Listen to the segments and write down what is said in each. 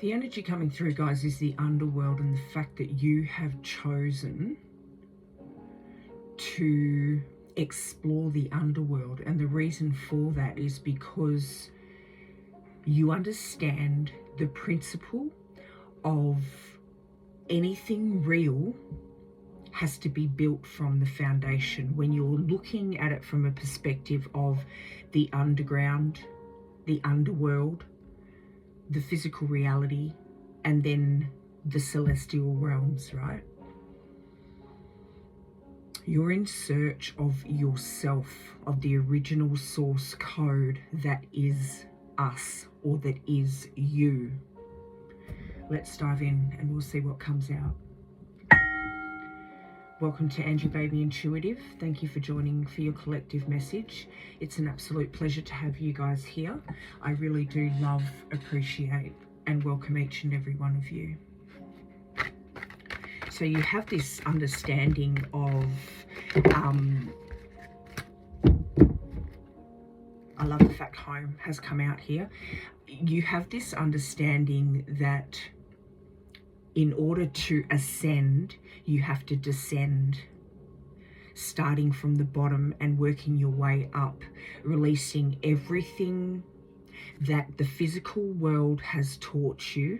The energy coming through, guys, is the underworld, and the fact that you have chosen to explore the underworld. And the reason for that is because you understand the principle of anything real has to be built from the foundation. When you're looking at it from a perspective of the underground, the underworld, the physical reality, and then the celestial realms, right? You're in search of yourself, of the original source code that is us, or that is you. Let's dive in and we'll see what comes out. Welcome to Angie Baby Intuitive. Thank you for joining for your collective message. It's an absolute pleasure to have you guys here. I really do love, appreciate, and welcome each and every one of you. So you have this understanding of, I love the fact home has come out here. You have this understanding that in order to ascend, you have to descend, starting from the bottom and working your way up, releasing everything that the physical world has taught you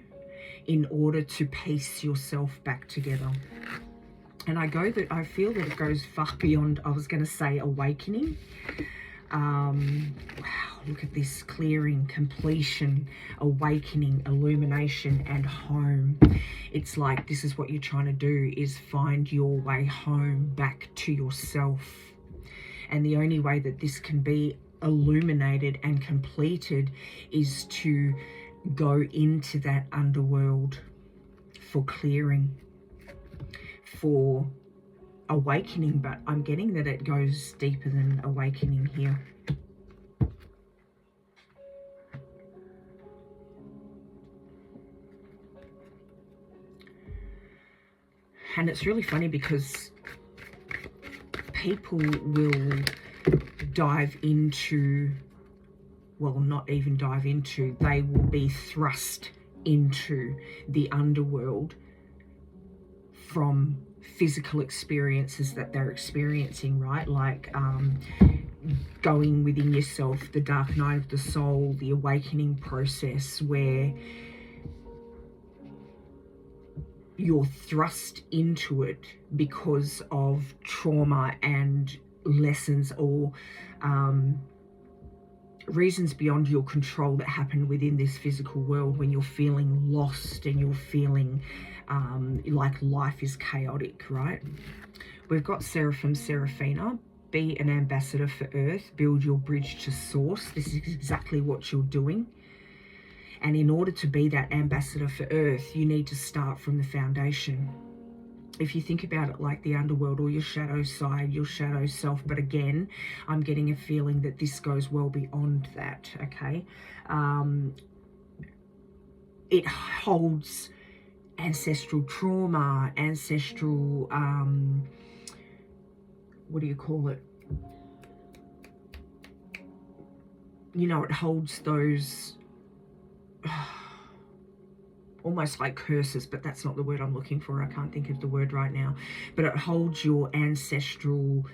in order to piece yourself back together. And I feel that it goes far beyond, I was going to say awakening. Wow, look at this: clearing, completion, awakening, illumination, and home. It's like this is what you're trying to do, is find your way home, back to yourself. And the only way that this can be illuminated and completed is to go into that underworld for clearing, for awakening. But I'm getting that it goes deeper than awakening here. And it's really funny because people will dive into, well, not even dive into, they will be thrust into the underworld from physical experiences that they're experiencing, right? Like going within yourself, the dark night of the soul, the awakening process, where you're thrust into it because of trauma and lessons or reasons beyond your control that happen within this physical world, when you're feeling lost and you're feeling like life is chaotic, right? We've got Seraphim, Seraphina. Be an ambassador for Earth. Build your bridge to source. This is exactly what you're doing. And in order to be that ambassador for Earth, you need to start from the foundation. If you think about it like the underworld, or your shadow side, your shadow self. But again, I'm getting a feeling that this goes well beyond that, okay? It holds ancestral trauma, ancestral, what do you call it? You know, it holds those almost like curses, but that's not the word I'm looking for. I can't think of the word right now. But it holds your ancestral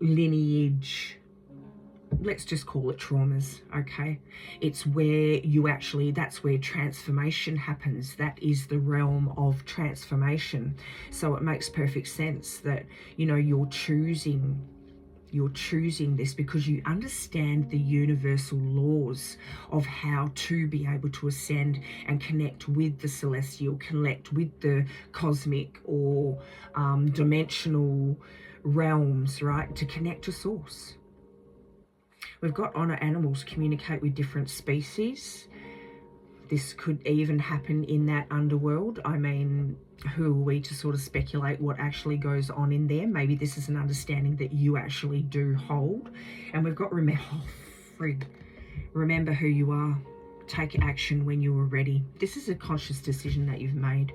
lineage. Let's just call it traumas, okay? It's where you actually, that's where transformation happens. That is the realm of transformation. So it makes perfect sense that, you know, you're choosing this because you understand the universal laws of how to be able to ascend and connect with the celestial, connect with the cosmic or dimensional realms, right? To connect to source. We've got honor animals, communicate with different species. This could even happen in that underworld. I mean, who are we to sort of speculate what actually goes on in there? Maybe this is an understanding that you actually do hold. And we've got remember who you are. Take action when you are ready. This is a conscious decision that you've made.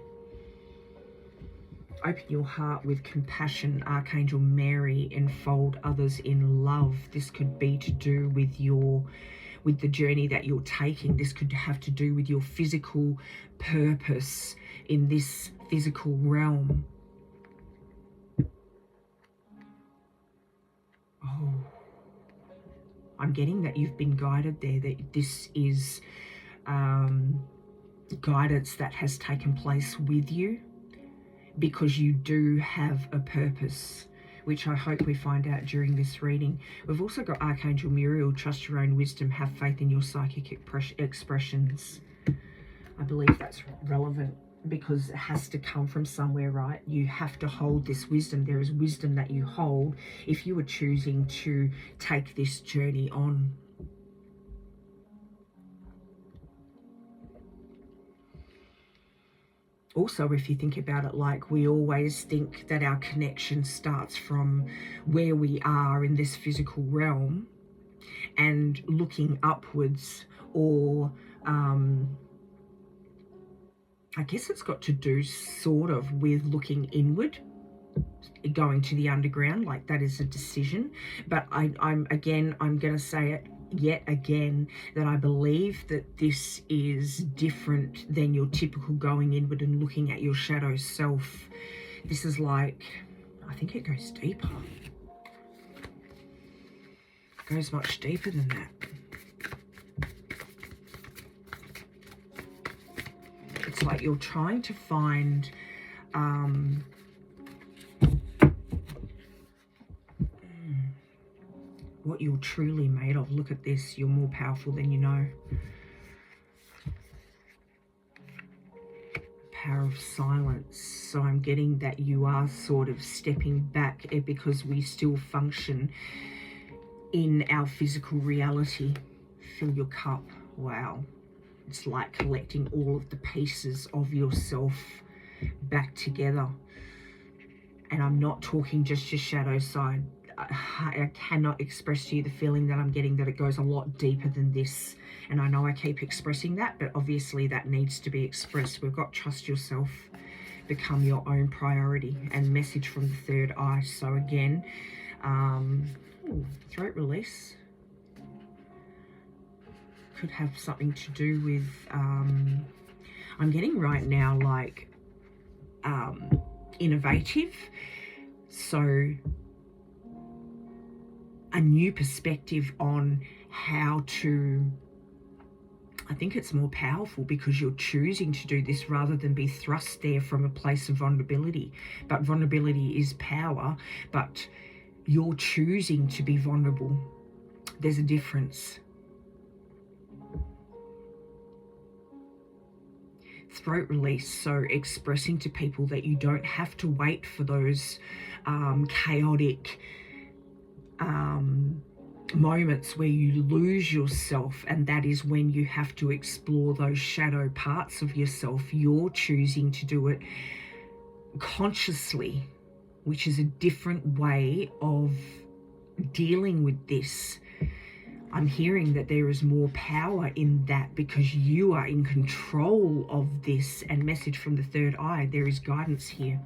Open your heart with compassion. Archangel Mary, enfold others in love. This could be to do with with the journey that you're taking. This could have to do with your physical purpose in this physical realm. Oh, I'm getting that you've been guided there, that this is guidance that has taken place with you, because you do have a purpose, which I hope we find out during this reading. We've also got Archangel Muriel, trust your own wisdom, have faith in your psychic expressions. I believe that's relevant because it has to come from somewhere, right? You have to hold this wisdom. There is wisdom that you hold if you are choosing to take this journey on. Also, if you think about it, like, we always think that our connection starts from where we are in this physical realm and looking upwards, or I guess it's got to do sort of with looking inward, going to the underground, like that is a decision. But I'm going to say it yet again, that I believe that this is different than your typical going inward and looking at your shadow self. This is like, I think it goes deeper. It goes much deeper than that. It's like you're trying to find what you're truly made of. Look at this. You're more powerful than you know. Power of silence. So I'm getting that you are sort of stepping back, because we still function in our physical reality. Fill your cup. Wow. It's like collecting all of the pieces of yourself back together. And I'm not talking just your shadow side. I cannot express to you the feeling that I'm getting, that it goes a lot deeper than this. And I know I keep expressing that, but obviously that needs to be expressed. We've got trust yourself, become your own priority, and message from the third eye. So again, throat release could have something to do with, I'm getting right now, like innovative. So a new perspective on how to, I think it's more powerful because you're choosing to do this rather than be thrust there from a place of vulnerability. But vulnerability is power, but you're choosing to be vulnerable. There's a difference. Throat release, so expressing to people that you don't have to wait for those chaotic moments where you lose yourself, and that is when you have to explore those shadow parts of yourself. You're choosing to do it consciously, which is a different way of dealing with this. I'm hearing that there is more power in that because you are in control of this. And message from the third eye, there is guidance here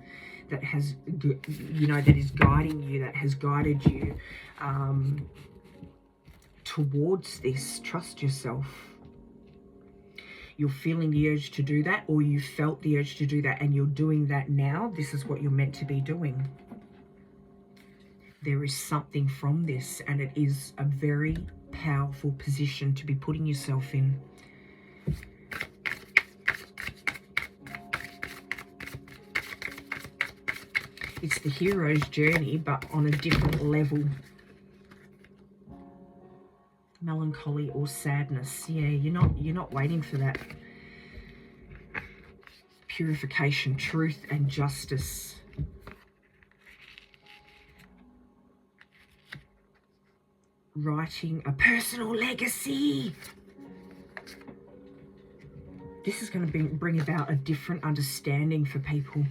that has, that is guiding you, that has guided you towards this. Trust yourself. You're feeling the urge to do that, or you felt the urge to do that, and you're doing that now. This is what you're meant to be doing. There is something from this, and it is a very powerful position to be putting yourself in. It's the hero's journey, but on a different level. Melancholy or sadness. Yeah, you're not waiting for that. Purification, truth and justice. Writing a personal legacy. This is going to bring about a different understanding for people.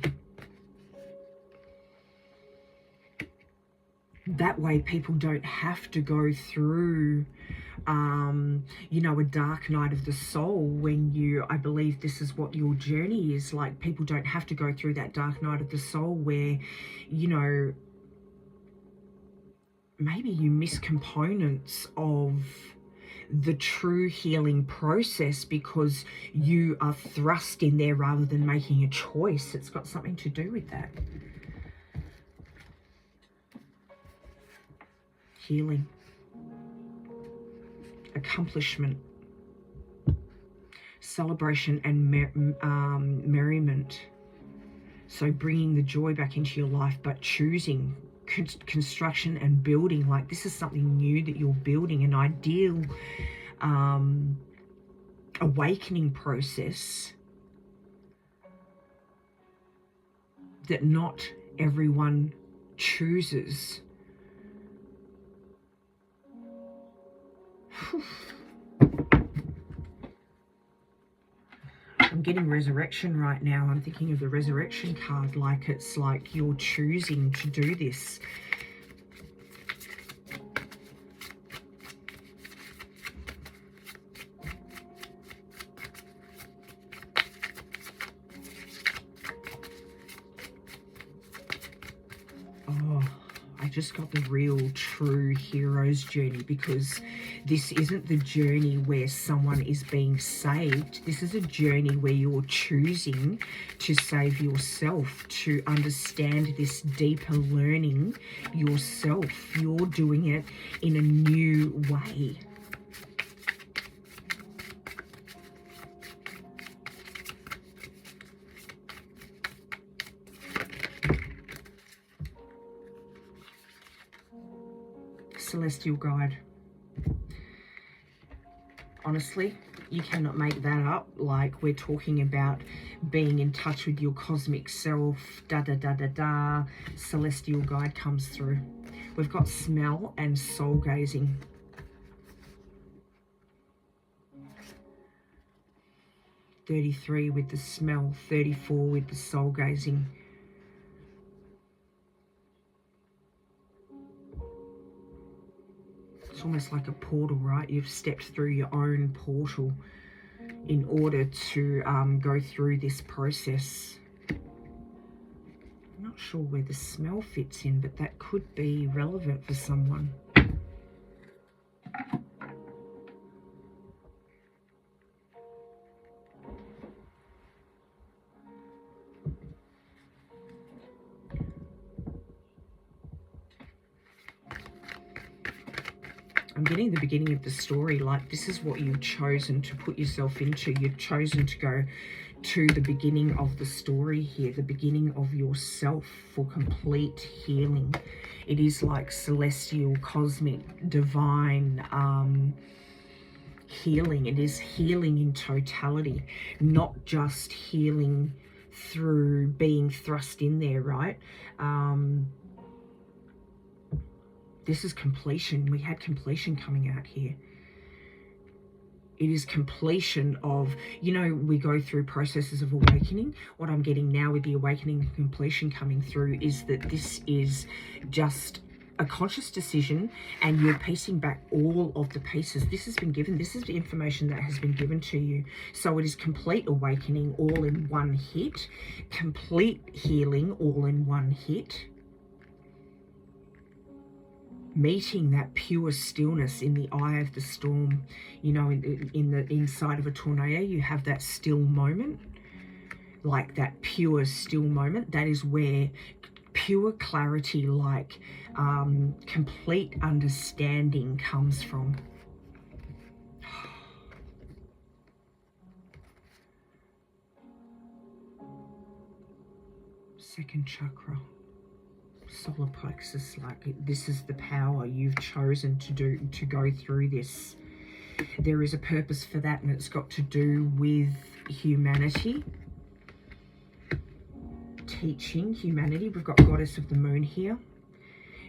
That way people don't have to go through, a dark night of the soul when I believe this is what your journey is like. People don't have to go through that dark night of the soul where, maybe you miss components of the true healing process because you are thrust in there rather than making a choice. It's got something to do with that. Healing. Accomplishment. Celebration and merriment. So bringing the joy back into your life, but choosing construction and building. Like this is something new that you're building, an ideal awakening process that not everyone chooses. I'm getting resurrection right now. I'm thinking of the resurrection card, like it's like you're choosing to do this. Oh, I just got the real true hero's journey, because this isn't the journey where someone is being saved. This is a journey where you're choosing to save yourself, to understand this deeper learning yourself. You're doing it in a new way. Celestial guide. Honestly, you cannot make that up. Like, we're talking about being in touch with your cosmic self, da-da-da-da-da. Celestial guide comes through. We've got smell and soul gazing. $33 with the smell, $34 with the soul gazing. It's almost like a portal, right? You've stepped through your own portal in order to go through this process. I'm not sure where the smell fits in, but that could be relevant for someone. I'm getting the beginning of the story, like this is what you've chosen to put yourself into. You've chosen to go to the beginning of the story here, the beginning of yourself for complete healing. It is like celestial, cosmic, divine healing. It is healing in totality, not just healing through being thrust in there, right? This is completion. We had completion coming out here. It is completion of, you know, we go through processes of awakening. What I'm getting now with the awakening and completion coming through is that this is just a conscious decision, and you're piecing back all of the pieces. This has been given. This is the information that has been given to you. So it is complete awakening all in one hit, complete healing all in one hit. Meeting that pure stillness in the eye of the storm. You know, in the inside of a tornado, you have that still moment, like that pure still moment. That is where pure clarity, like complete understanding comes from. Second chakra. Solar plexus, like this is the power you've chosen to do, to go through this. There is a purpose for that, and it's got to do with humanity, teaching humanity. We've got Goddess of the Moon here.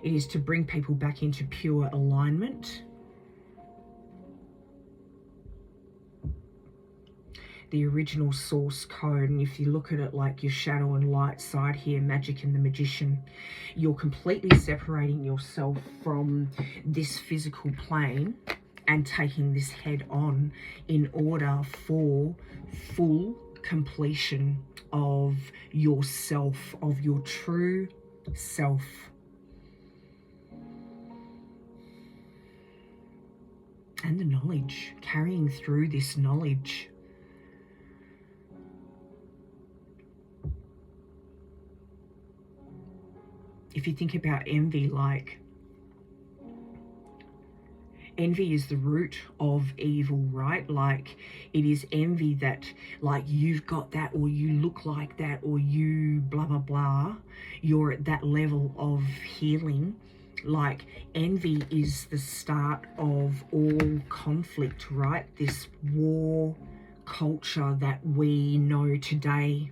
It is to bring people back into pure alignment. The original source code, and if you look at it like your shadow and light side here, magic and the magician, you're completely separating yourself from this physical plane and taking this head on in order for full completion of yourself, of your true self. and the knowledge, carrying through this knowledge. If you think about envy, like, envy is the root of evil, right? Like, it is envy that, like, you've got that, or you look like that, or you blah, blah, blah. You're at that level of healing. Like, envy is the start of all conflict, right? This war culture that we know today.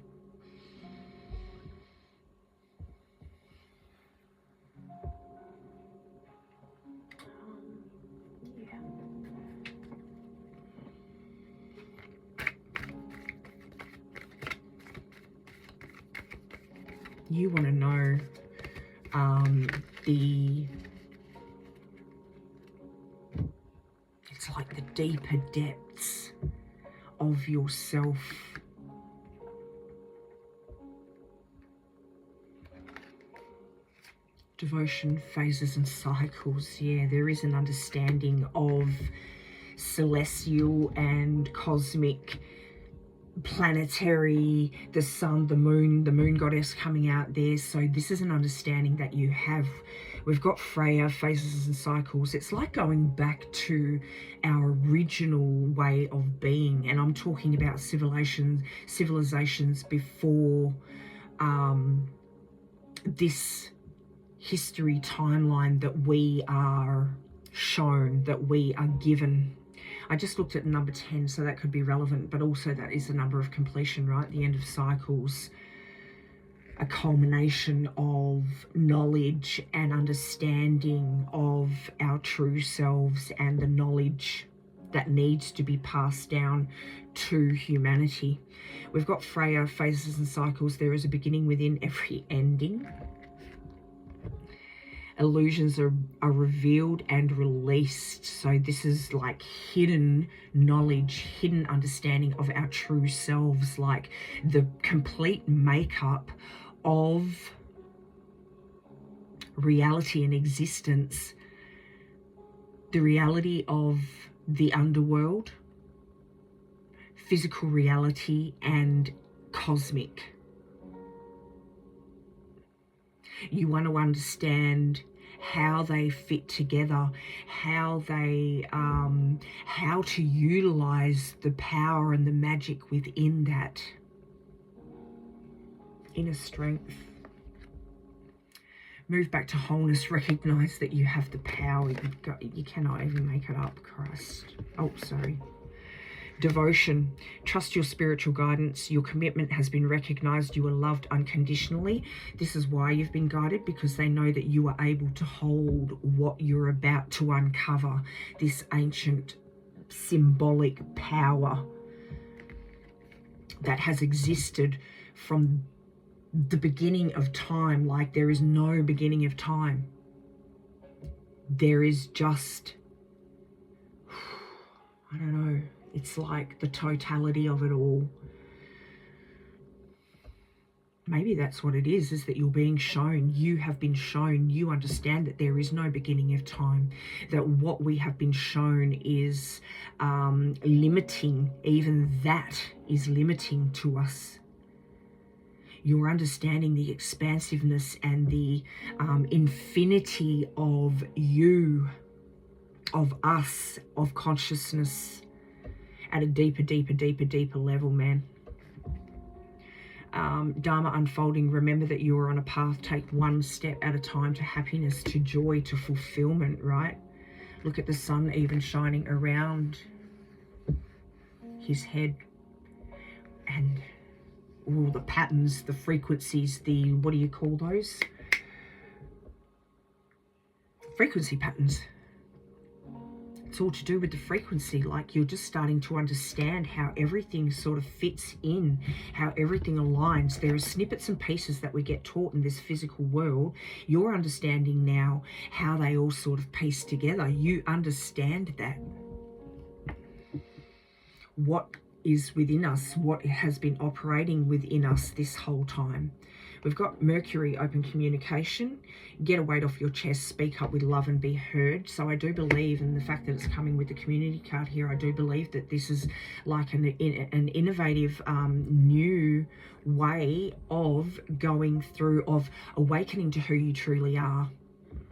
You want to know it's like the deeper depths of yourself. Devotion, phases and cycles. Yeah, there is an understanding of celestial and cosmic, planetary, the sun, the moon goddess coming out there. So this is an understanding that you have. We've got Freya, phases and cycles. It's like going back to our original way of being, and I'm talking about civilizations before this history timeline that we are shown, that we are given. I just looked at number 10, so that could be relevant, but also that is the number of completion, right? The end of cycles, a culmination of knowledge and understanding of our true selves and the knowledge that needs to be passed down to humanity. We've got Freya, phases and cycles. There is a beginning within every ending. Illusions are revealed and released. So this is like hidden knowledge, hidden understanding of our true selves, like the complete makeup of reality and existence, the reality of the underworld, physical reality and cosmic. You want to understand how they fit together, how to utilize the power and the magic within that. Inner strength. Move back to wholeness. Recognize that you have the power. You cannot even make it up. Christ. Oh, sorry. Devotion. Trust your spiritual guidance. Your commitment has been recognized. You are loved unconditionally. This is why you've been guided, because they know that you are able to hold what you're about to uncover, this ancient symbolic power that has existed from the beginning of time. Like, there is no beginning of time. There is just, I don't know, it's like the totality of it all. Maybe that's what it is that you're being shown. You have been shown. You understand that there is no beginning of time. That what we have been shown is limiting. Even that is limiting to us. You're understanding the expansiveness and the infinity of you, of us, of consciousness, at a deeper level, man. Dharma unfolding. Remember that you are on a path. Take one step at a time to happiness, to joy, to fulfillment, right? Look at the sun even shining around his head. And all the patterns, the frequencies, the, what do you call those? Frequency patterns. It's all to do with the frequency. Like, you're just starting to understand how everything sort of fits in, how everything aligns. There are snippets and pieces that we get taught in this physical world. You're understanding now how they all sort of piece together. You understand that. What is within us, what has been operating within us this whole time. We've got Mercury, open communication. Get a weight off your chest, speak up with love and be heard. So I do believe, and the fact that it's coming with the community card here, I do believe that this is like an innovative new way of going through, of awakening to who you truly are.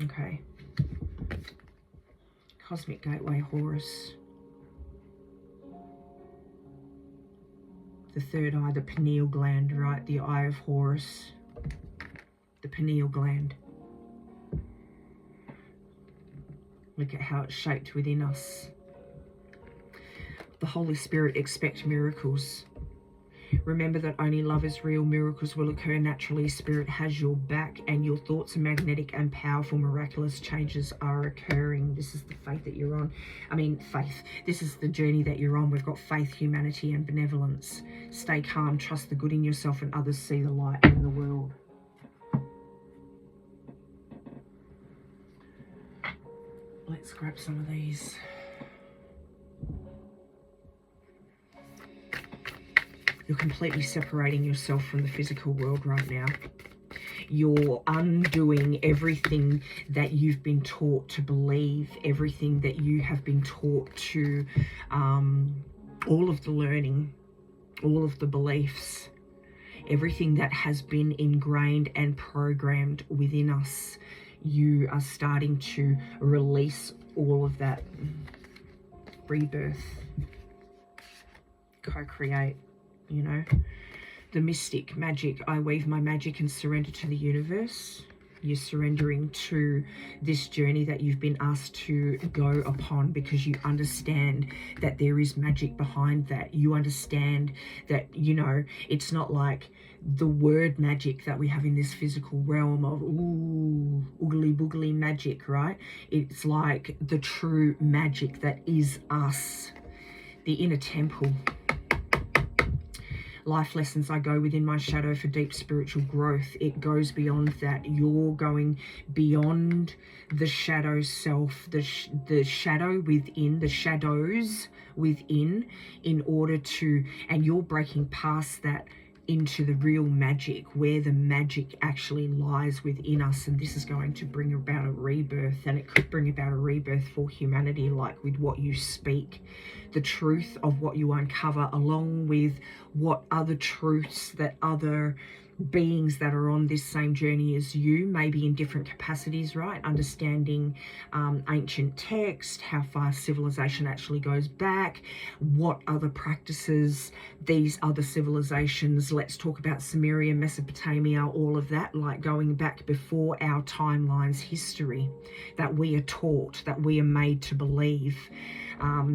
Okay. Cosmic Gateway, Horus. The third eye, the pineal gland, right? The eye of Horus. The pineal gland. Look at how it's shaped within us. The Holy Spirit, expect miracles. Remember that only love is real. Miracles will occur naturally. Spirit has your back, and your thoughts are magnetic and powerful. Miraculous changes are occurring. This is the faith that you're on. I mean, faith. This is the journey that you're on. We've got faith, humanity, and benevolence. Stay calm. Trust the good in yourself, and others see the light in the world. Let's grab some of these. You're completely separating yourself from the physical world right now. You're undoing everything that you've been taught to believe, everything that you have been taught to, all of the learning, all of the beliefs, everything that has been ingrained and programmed within us. You are starting to release all of that. Rebirth. Co-create. You know, the mystic, magic. I weave my magic and surrender to the universe. You're surrendering to this journey that you've been asked to go upon, because you understand that there is magic behind that. You understand that, you know, it's not like the word magic that we have in this physical realm of, ooh, oogly boogly magic, right? It's like the true magic that is us, the inner temple. Life lessons. I go within my shadow for deep spiritual growth. It goes beyond that. You're going beyond the shadow self, the shadow within, the shadows within, in order to, and you're breaking past that into the real magic, where the magic actually lies within us. And this is going to bring about a rebirth, and it could bring about a rebirth for humanity, like with what you speak, the truth of what you uncover, along with what other truths that other beings that are on this same journey as you, maybe in different capacities, right? Understanding ancient text, how far civilization actually goes back, what other practices these other civilizations, let's talk about Sumeria, Mesopotamia, all of that, like going back before our timeline's history, that we are taught, that we are made to believe.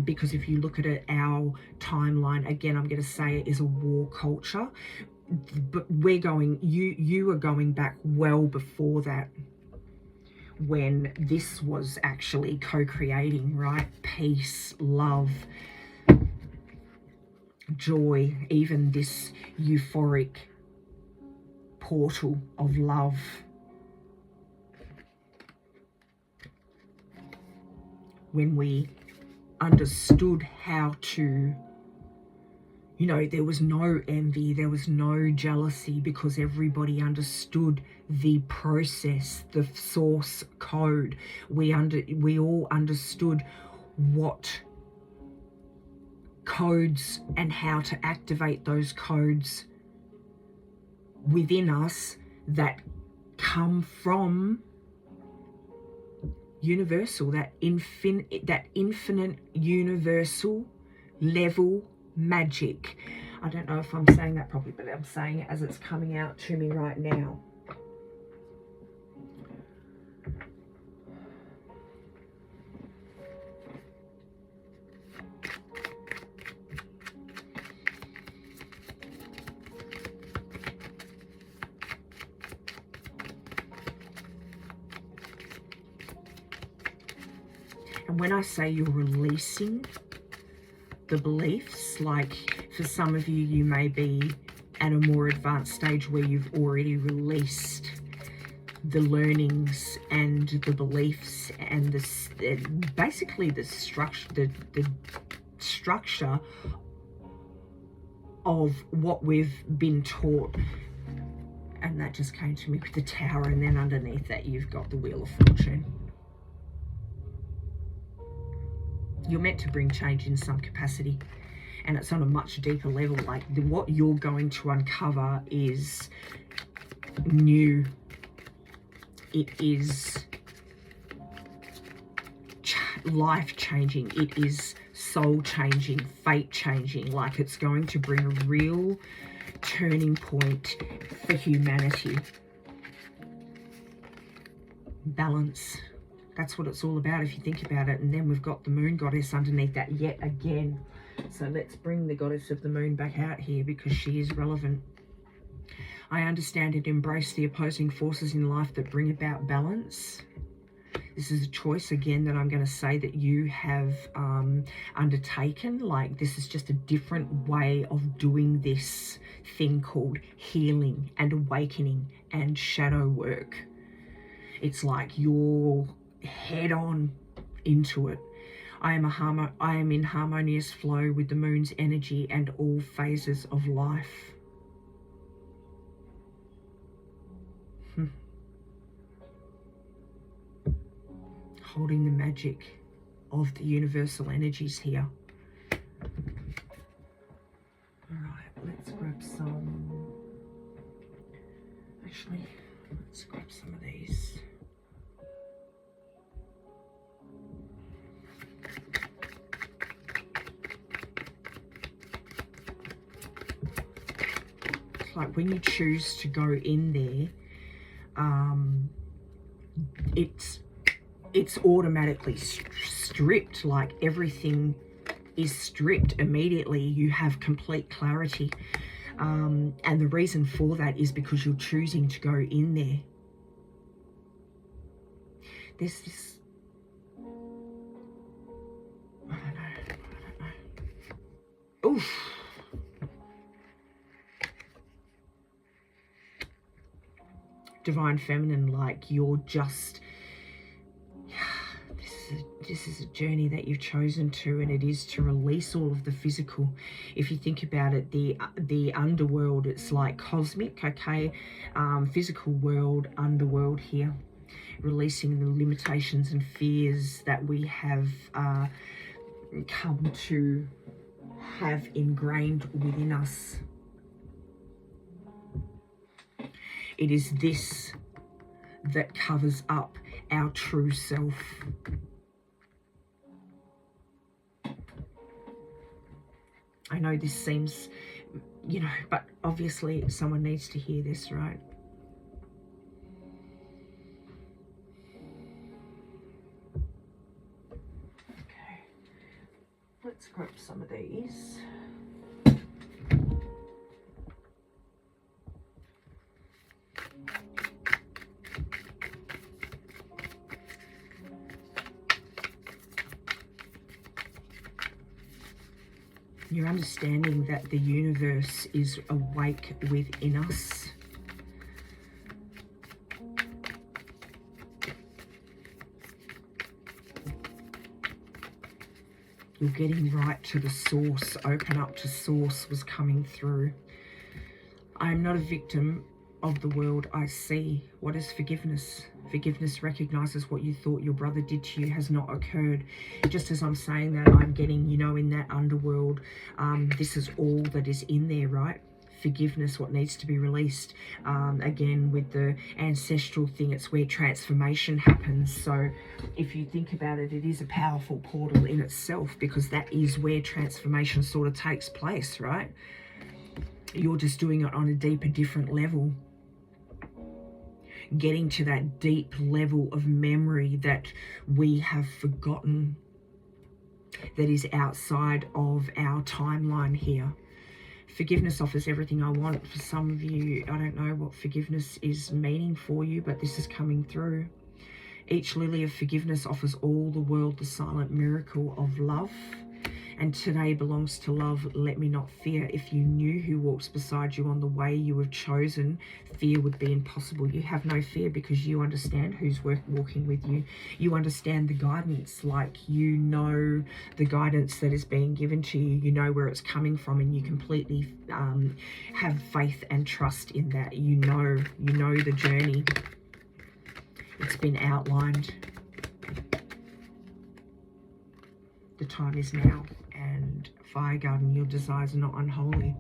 Because if you look at it, our timeline, again, I'm going to say it is a war culture. But we're going, you are going back well before that, when this was actually co-creating, right? Peace, love, joy, even this euphoric portal of love. When we understood how to, you know, there was no envy, there was no jealousy, because everybody understood the process, the source code. We all understood what codes and how to activate those codes within us that come from universal, that infinite universal level magic. I don't know if I'm saying that properly, but I'm saying it as it's coming out to me right now. And when I say you're releasing the beliefs, like for some of you, you may be at a more advanced stage where you've already released the learnings and the beliefs and basically the structure, the structure of what we've been taught And that just came to me with the Tower, and then underneath that you've got the Wheel of Fortune. You're meant to bring change in some capacity, and it's on a much deeper level. Like what you're going to uncover is new. It is life changing. It is soul changing, fate changing. Like it's going to bring a real turning point for humanity. Balance. That's what it's all about if you think about it. And then we've got the moon goddess underneath that yet again. So let's bring the goddess of the moon back out here because she is relevant. I understand and embrace the opposing forces in life that bring about balance. This is a choice again that I'm going to say that you have undertaken. Like this is just a different way of doing this thing called healing and awakening and shadow work. It's like you're head on into it. I am in harmonious flow with the moon's energy and all phases of life. Holding the magic of the universal energies here. Alright, let's grab some. Actually, let's grab some of these. It's like when you choose to go in there, it's automatically stripped. Like everything is stripped immediately. You have complete clarity, and the reason for that is because you're choosing to go in there. There's this, I don't know. Oof. Divine feminine, like you're just, this is a journey that you've chosen to, and it is to release all of the physical. If you think about it, the underworld, it's like cosmic, okay, physical world, underworld here, releasing the limitations and fears that we have come to have ingrained within us. It is this that covers up our true self. I know this seems, you know, but obviously someone needs to hear this, right? Okay, let's grab some of these. You're understanding that the universe is awake within us. You're getting right to the source. Open up to source was coming through. I am not a victim of the world I see. What is forgiveness? Forgiveness recognizes what you thought your brother did to you has not occurred. Just as I'm saying that, I'm getting, you know, in that underworld, this is all that is in there, right? Forgiveness, what needs to be released. Again, with the ancestral thing, it's where transformation happens. So if you think about it, it is a powerful portal in itself, because that is where transformation sort of takes place, right? You're just doing it on a deeper, different level. Getting to that deep level of memory that we have forgotten, that is outside of our timeline here. Forgiveness offers everything I want. For some of you, I don't know what forgiveness is meaning for you, but this is coming through. Each lily of forgiveness offers all the world the silent miracle of love. and today belongs to love. Let me not fear. If you knew who walks beside you on the way you have chosen, fear would be impossible. You have no fear because you understand who's walking with you. You understand the guidance, like you know the guidance that is being given to you. You know where it's coming from, and you completely have faith and trust in that. You know the journey. It's been outlined. The time is now. And Fire Garden, your desires are not unholy.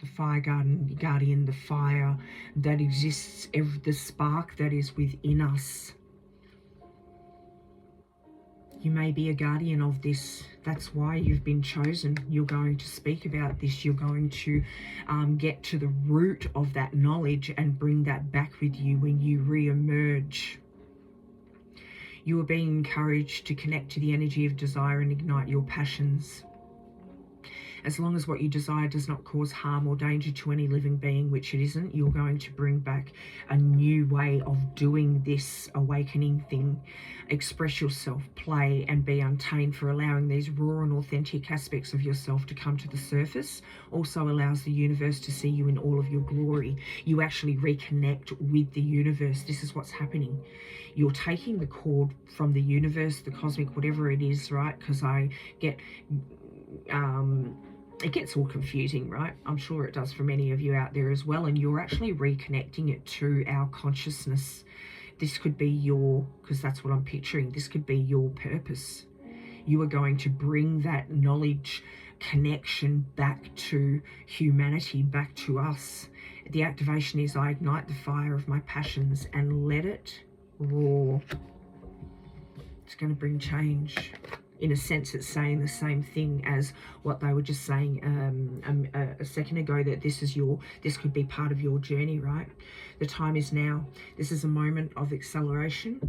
The Fire Guardian, the fire that exists, the spark that is within us. You may be a guardian of this. That's why you've been chosen. You're going to speak about this. You're going to get to the root of that knowledge and bring that back with you when you re-emerge. You are being encouraged to connect to the energy of desire and ignite your passions. As long as what you desire does not cause harm or danger to any living being, which it isn't, you're going to bring back a new way of doing this awakening thing. Express yourself, play, and be untamed. For allowing these raw and authentic aspects of yourself to come to the surface also allows the universe to see you in all of your glory. You actually reconnect with the universe. This is what's happening. You're taking the cord from the universe, the cosmic, whatever it is, right? Because I get... it gets all confusing, right? I'm sure it does for many of you out there as well. And you're actually reconnecting it to our consciousness. This could be your, because that's what I'm picturing, this could be your purpose. You are going to bring that knowledge connection back to humanity, back to us. The activation is, I ignite the fire of my passions and let it roar. It's going to bring change. In a sense, it's saying the same thing as what they were just saying a second ago, that this could be part of your journey, right? The time is now. This is a moment of acceleration.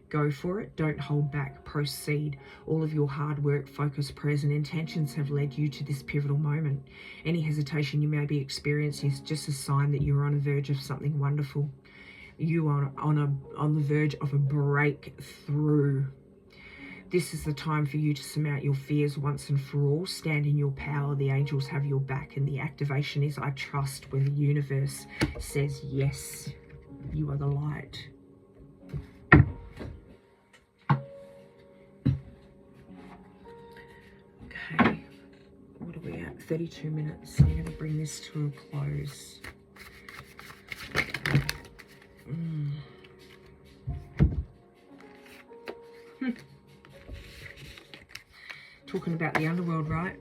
Go for it. Don't hold back. Proceed. All of your hard work, focus, prayers, and intentions have led you to this pivotal moment. Any hesitation you may be experiencing is just a sign that you're on the verge of something wonderful. You are on the verge of a breakthrough. This is the time for you to surmount your fears once and for all. Stand in your power. The angels have your back. And the activation is, I trust, when the universe says yes. You are the light. Okay. What are we at? 32 minutes. I'm going to bring this to a close. Talking about the underworld, right?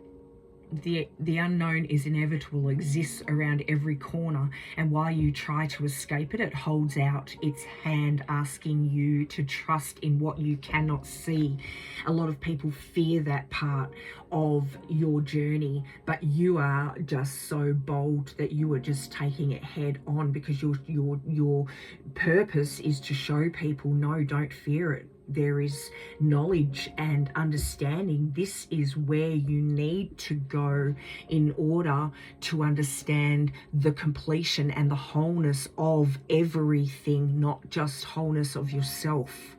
The unknown is inevitable, exists around every corner, and while you try to escape it, it holds out its hand asking you to trust in what you cannot see. A lot of people fear that part of your journey, but you are just so bold that you are just taking it head on, because your purpose is to show people, no, don't fear it. There is knowledge and understanding. This is where you need to go in order to understand the completion and the wholeness of everything, not just wholeness of yourself.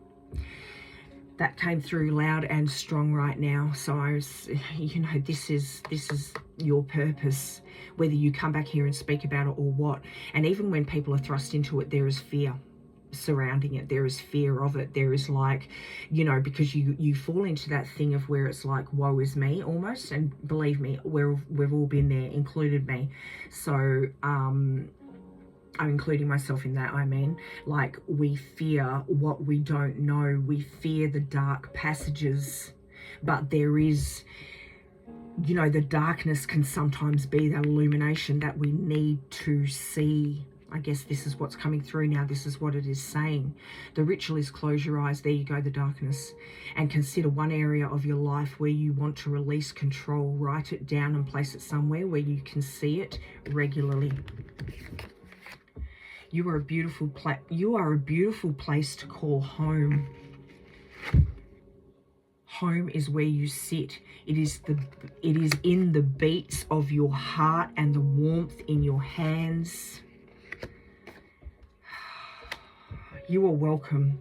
That came through loud and strong right now. So I was, this is your purpose, whether you come back here and speak about it or what. And even when people are thrust into it, there is fear surrounding it. There is fear of it. There is like, because you fall into that thing of where it's like, woe is me almost. And believe me, we've all been there, included me. So I'm including myself in that. I mean, like, we fear what we don't know. We fear the dark passages, but there is, the darkness can sometimes be that illumination that we need to see. I guess this is what's coming through now. This is what it is saying. The ritual is close your eyes. There you go, the darkness. And consider one area of your life where you want to release control. Write it down and place it somewhere where you can see it regularly. You are a beautiful place to call home. Home is where you sit. It is in the beats of your heart and the warmth in your hands. You are welcome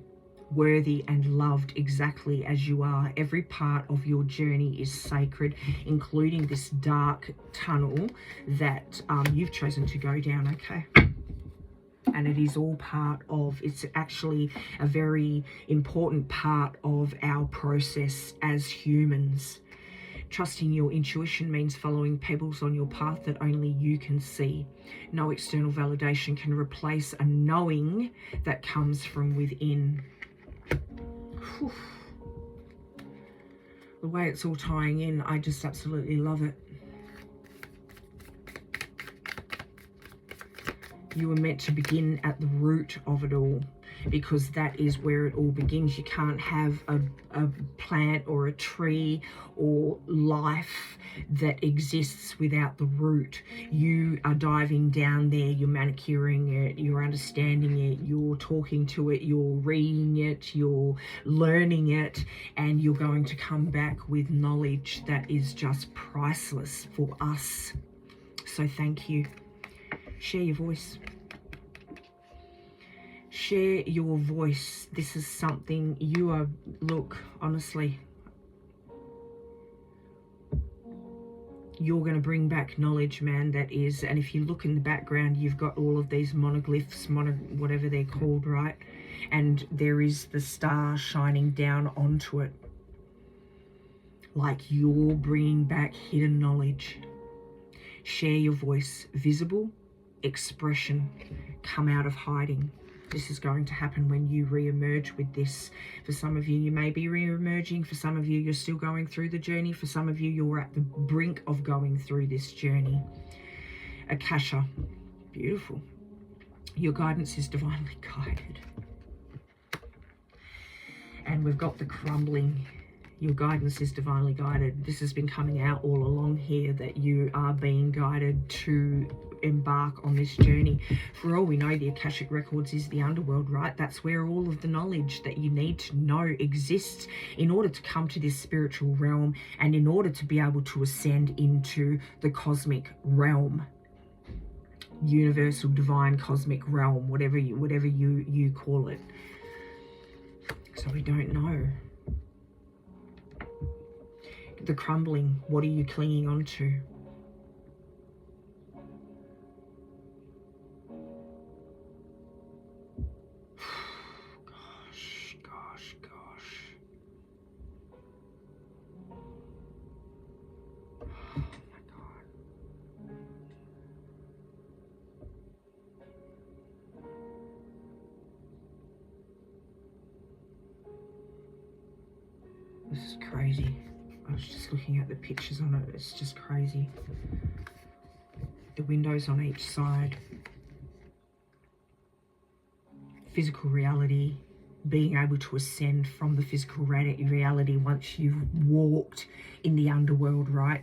worthy and loved exactly as you are. Every part of your journey is sacred, including this dark tunnel that you've chosen to go down, okay? And it is all part of, it's actually a very important part of our process as humans. Trusting your intuition means following pebbles on your path that only you can see. No external validation can replace a knowing that comes from within. Whew. The way it's all tying in, I just absolutely love it. You were meant to begin at the root of it all, because that is where it all begins. You can't have a plant or a tree or life that exists without the root. You are diving down there, you're manicuring it, you're understanding it, you're talking to it, you're reading it, you're learning it, and you're going to come back with knowledge that is just priceless for us. So thank you. Share your voice. Share your voice. This is something you are, look, honestly, you're going to bring back knowledge, man, that is, and if you look in the background, you've got all of these monoglyphs, whatever they're called, right? And there is the star shining down onto it. Like you're bringing back hidden knowledge. Share your voice. Visible expression. Come out of hiding. This is going to happen when you re-emerge with this. For some of you, you may be re-emerging. For some of you, you're still going through the journey. For some of you, you're at the brink of going through this journey. Akasha. Beautiful. Your guidance is divinely guided. And we've got the crumbling. Your guidance is divinely guided. This has been coming out all along here, that you are being guided to embark on this journey. For all we know, the Akashic Records is the underworld, right? That's where all of the knowledge that you need to know exists in order to come to this spiritual realm and in order to be able to ascend into the cosmic realm. Universal, divine, cosmic realm, whatever you call it. So we don't know. The crumbling, what are you clinging on to? Gosh. Oh my God. This is crazy. I was just looking at the pictures on it. It's just crazy. The windows on each side. Physical reality. Being able to ascend from the physical reality once you've walked in the underworld, right?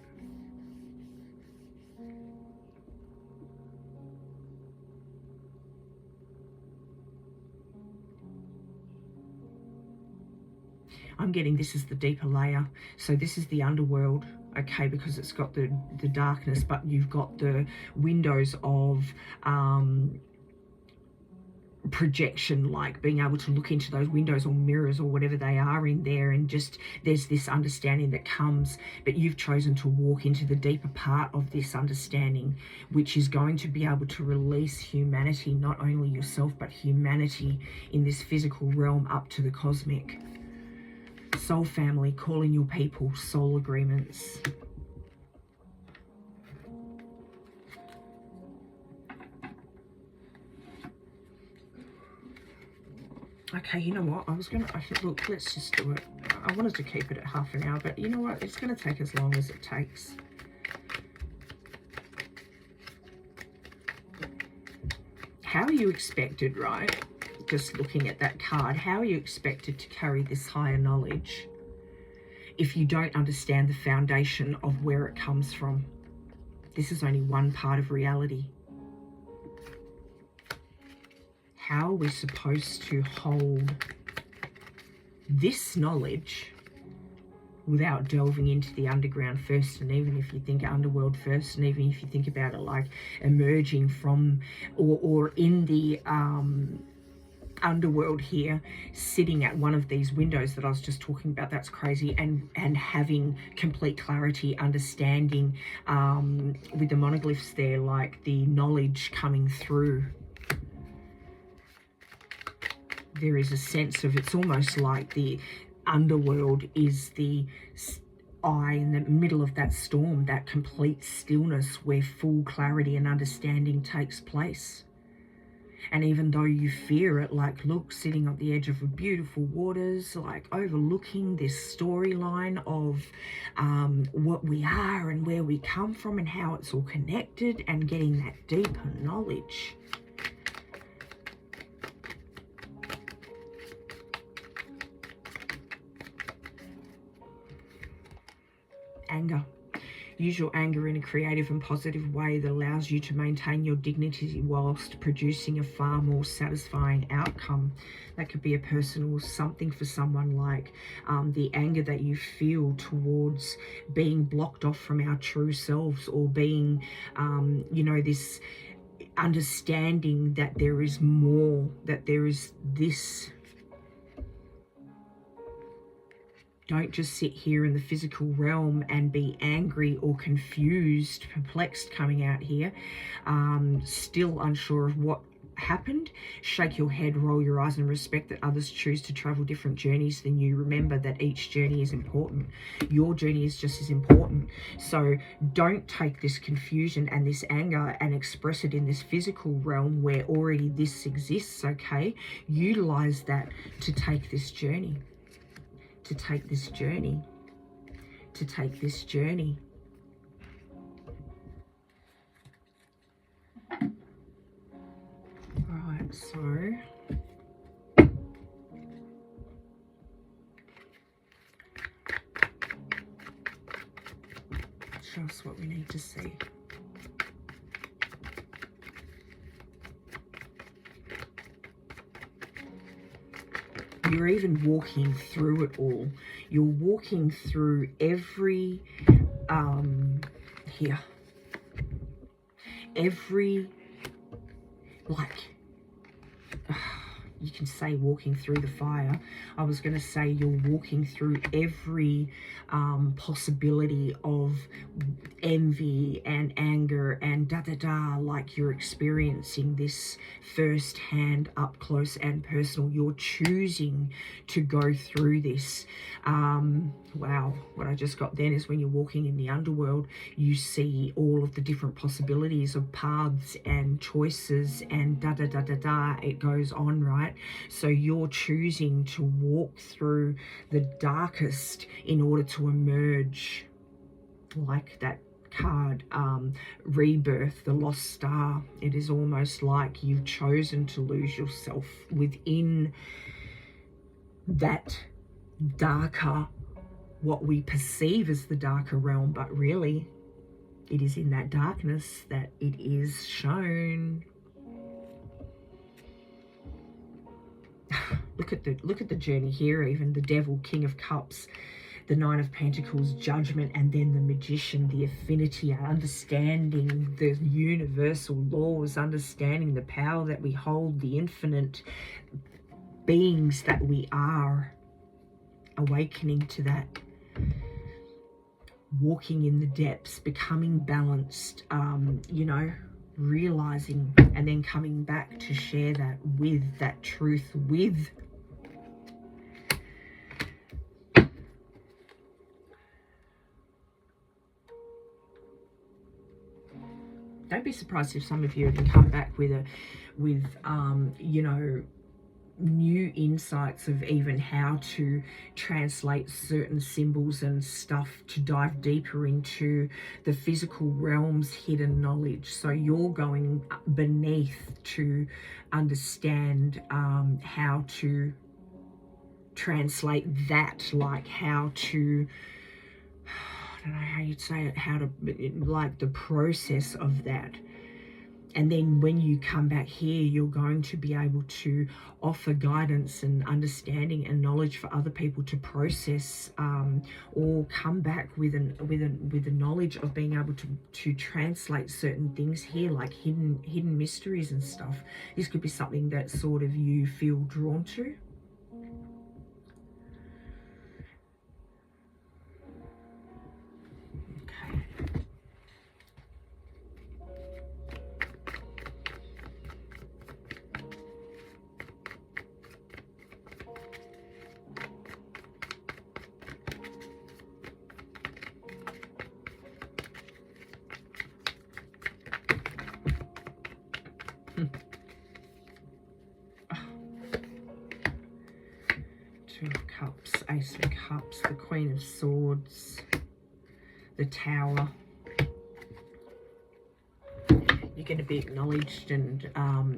I'm getting this is the deeper layer. So this is the underworld, okay, because it's got the darkness, but you've got the windows of projection, like being able to look into those windows or mirrors or whatever they are in there, and just there's this understanding that comes, but you've chosen to walk into the deeper part of this understanding, which is going to be able to release humanity, not only yourself but humanity in this physical realm up to the cosmic. Soul family, call in your people, soul agreements. Okay, you know what? I think, look, let's just do it. I wanted to keep it at half an hour, but you know what? It's going to take as long as it takes. How are you expected, right? Just looking at that card, how are you expected to carry this higher knowledge if you don't understand the foundation of where it comes from? This is only one part of reality. How are we supposed to hold this knowledge without delving into the underground first? And even if you think underworld first, and even if you think about it like emerging from or in the Underworld here, sitting at one of these windows that I was just talking about. That's crazy. And having complete clarity, understanding, with the monoglyphs there, like the knowledge coming through. There is a sense of, it's almost like the underworld is the eye in the middle of that storm, that complete stillness where full clarity and understanding takes place. And even though you fear it, like, look, sitting at the edge of beautiful waters, like overlooking this storyline of what we are and where we come from and how it's all connected, and getting that deeper knowledge. Anger. Use your anger in a creative and positive way that allows you to maintain your dignity whilst producing a far more satisfying outcome. That could be a personal something for someone, like the anger that you feel towards being blocked off from our true selves, or being, you know, this understanding that there is more, that there is this. Don't just sit here in the physical realm and be angry or confused, perplexed coming out here, still unsure of what happened. Shake your head, roll your eyes, and respect that others choose to travel different journeys than you. Remember that each journey is important. Your journey is just as important. So don't take this confusion and this anger and express it in this physical realm where already this exists, okay? Utilize that to take this journey. To take this journey, to take this journey. Right, so show us what we need to see. You're even walking through it all. You're walking through every, here, every, like, you can say walking through the fire. I was going to say you're walking through every possibility of envy and anger and da-da-da, like you're experiencing this firsthand, up close and personal. You're choosing to go through this. Wow, what I just got then is when you're walking in the underworld, you see all of the different possibilities of paths and choices and da-da-da-da-da. It goes on, right? So you're choosing to walk through the darkest in order to emerge, like that card, Rebirth, the lost star. It is almost like you've chosen to lose yourself within that darker, what we perceive as the darker realm, but really it is in that darkness that it is shown. Look at the journey here. Even the Devil, King of Cups, the Nine of Pentacles, Judgment, and then the Magician, the affinity, understanding the universal laws, understanding the power that we hold, the infinite beings that we are, awakening to that, walking in the depths, becoming balanced, you know, realizing, and then coming back to share that with that truth with. Don't be surprised if some of you can come back with you know, new insights of even how to translate certain symbols and stuff to dive deeper into the physical realm's hidden knowledge. So you're going beneath to understand how to translate that, like how to, I don't know how you'd say it, how to, like the process of that. And then when you come back here, you're going to be able to offer guidance and understanding and knowledge for other people to process, or come back with the knowledge of being able to translate certain things here, like hidden mysteries and stuff. This could be something that sort of you feel drawn to. Two of Cups, Ace of Cups, the Queen of Swords, the Tower. You're going to be acknowledged and,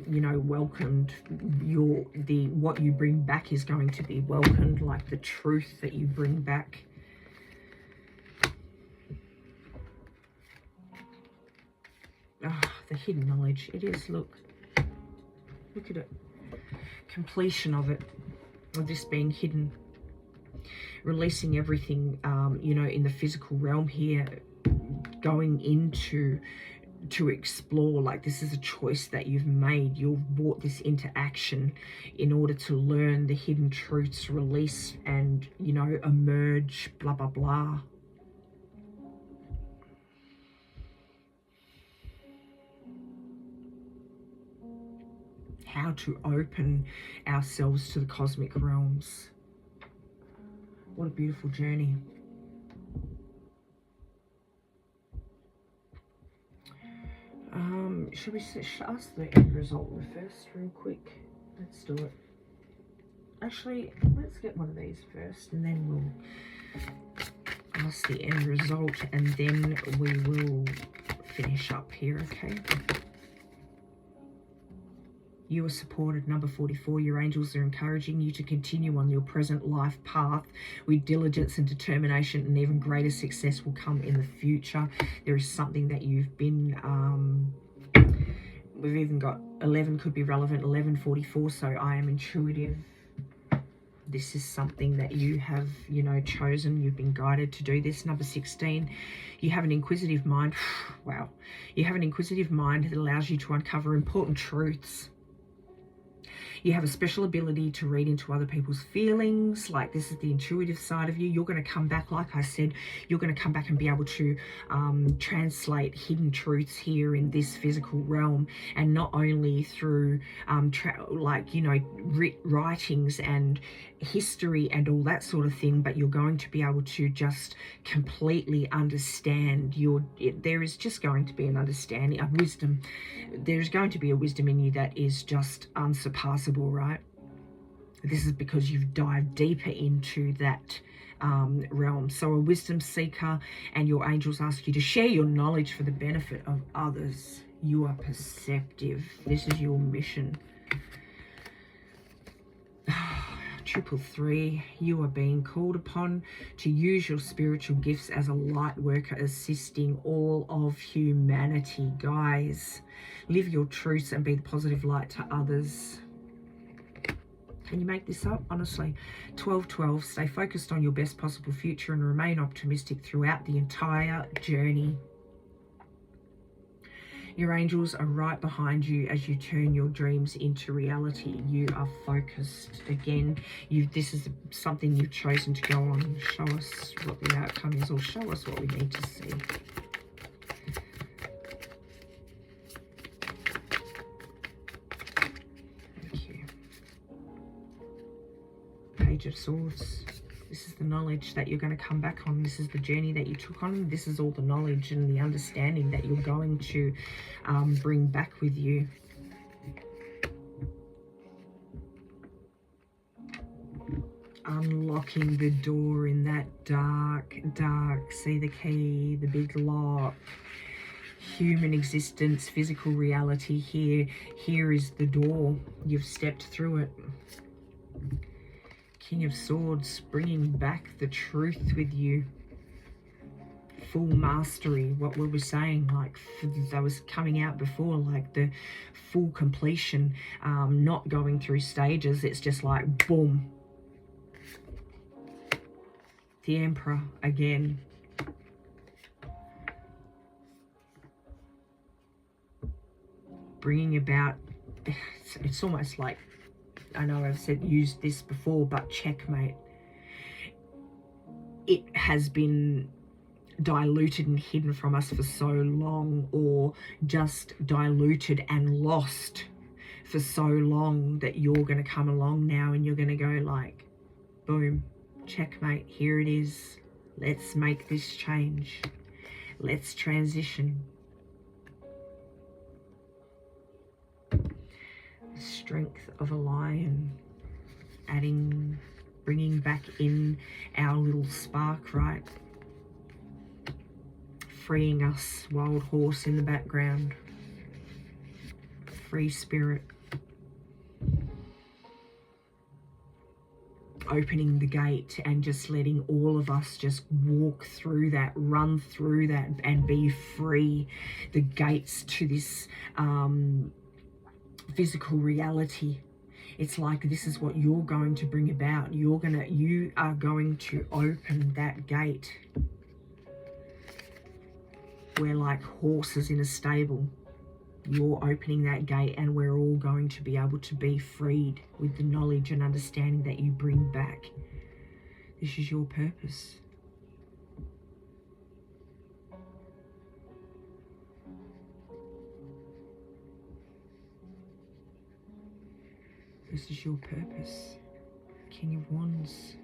you know, welcomed. What you bring back is going to be welcomed, like the truth that you bring back. The hidden knowledge. It is, look at it. Completion of it, of this being hidden. Releasing everything, you know, in the physical realm here, going into to explore, like this is a choice that you've made. You've brought this into action in order to learn the hidden truths, release and, you know, emerge, blah, blah, blah. How to open ourselves to the cosmic realms. What a beautiful journey. Should we ask the end result first real quick? Let's do it. Actually, let's get one of these first and then we'll ask the end result and then we will finish up here, okay? You are supported, number 44. Your angels are encouraging you to continue on your present life path with diligence and determination, and even greater success will come in the future. There is something that you've been, we've even got 11 could be relevant, 1144, so I am intuitive. This is something that you have, you know, chosen. You've been guided to do this. Number 16, you have an inquisitive mind. Wow. You have an inquisitive mind that allows you to uncover important truths. You have a special ability to read into other people's feelings. Like, this is the intuitive side of you. You're going to come back, like I said, you're going to come back and be able to translate hidden truths here in this physical realm, and not only through like, you know, writings and history and all that sort of thing, but you're going to be able to just completely understand there is just going to be an understanding, a wisdom. There's going to be a wisdom in you that is just unsurpassable, right? This is because you've dived deeper into that realm. So a wisdom seeker, and your angels ask you to share your knowledge for the benefit of others. You are perceptive. This is your mission. 333, you are being called upon to use your spiritual gifts as a light worker, assisting all of humanity. Guys, live your truths and be the positive light to others. Can you make this up? Honestly. 1212, stay focused on your best possible future and remain optimistic throughout the entire journey. Your angels are right behind you as you turn your dreams into reality. You are focused. Again, this is something you've chosen to go on. Show us what the outcome is, or show us what we need to see. Thank you. Page of Swords. This is the knowledge that you're going to come back on. This is the journey that you took on. This is all the knowledge and the understanding that you're going to bring back with you. Unlocking the door in that dark, see the key, the big lock. Human existence, physical reality here. Here is the door. You've stepped through it. King of Swords, bringing back the truth with you. full mastery, what we were saying, like that was coming out before, like the full completion, not going through stages. It's just like boom. The Emperor again. Bringing about, it's almost like, I know I've used this before, but checkmate. It has been diluted and hidden from us for so long, or just diluted and lost for so long, that you're going to come along now and you're going to go like, boom, checkmate, here it is. Let's make this change. Let's transition. The strength of a lion, bringing back in our little spark, right? Freeing us, wild horse in the background. Free spirit. Opening the gate and just letting all of us just walk through that, run through that, and be free. The gates to this physical reality. It's like, this is what you're going to bring about. You are going to open that gate. We're like horses in a stable. You're opening that gate, and we're all going to be able to be freed with the knowledge and understanding that you bring back. This is your purpose. This is your purpose. King of Wands.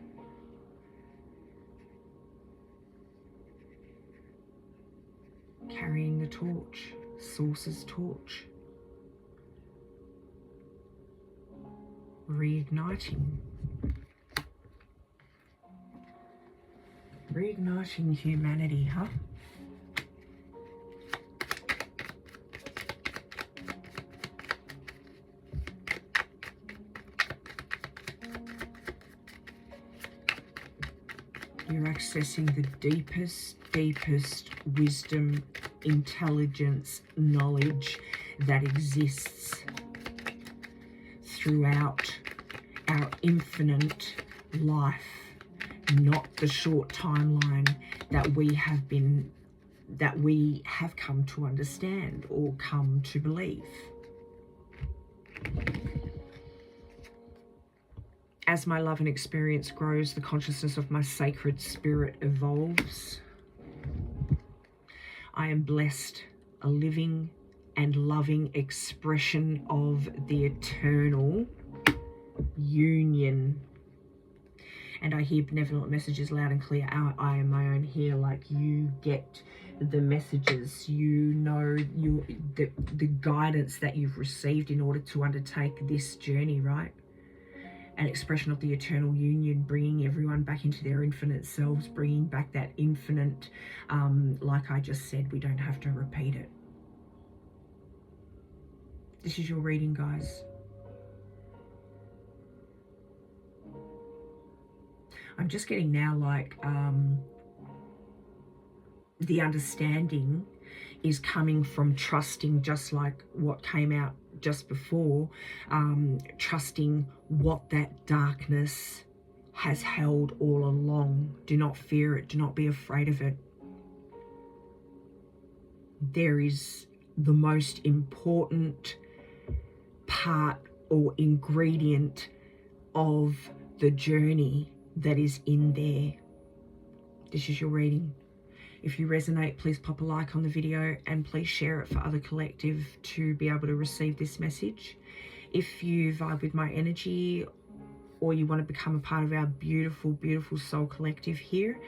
Carrying the torch. Source's torch. Reigniting. Reigniting humanity, huh? You're accessing the deepest wisdom, intelligence, knowledge that exists throughout our infinite life, not the short timeline that we have come to understand or come to believe. As my love and experience grows, the consciousness of my sacred spirit evolves. I am blessed, a living and loving expression of the eternal union. And I hear benevolent messages loud and clear. I am my own here. Like, you get the messages, you know, the guidance that you've received in order to undertake this journey, right? An expression of the eternal union, bringing everyone back into their infinite selves, bringing back that infinite, like I just said, we don't have to repeat it. This is your reading, guys. I'm just getting now like the understanding is coming from trusting, just like what came out just before, trusting what that darkness has held all along. Do not fear it. Do not be afraid of it. There is the most important part or ingredient of the journey that is in there. This is your reading. If you resonate, please pop a like on the video and please share it for other collective to be able to receive this message. If you vibe with my energy or you want to become a part of our beautiful, beautiful soul collective here,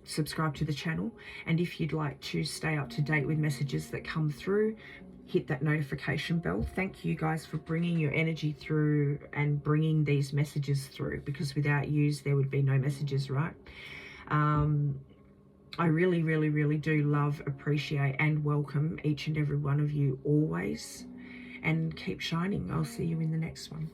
subscribe to the channel. And if you'd like to stay up to date with messages that come through, hit that notification bell. Thank you guys for bringing your energy through and bringing these messages through, because without you there would be no messages, right? I really, really, really do love, appreciate and welcome each and every one of you always, and keep shining. I'll see you in the next one.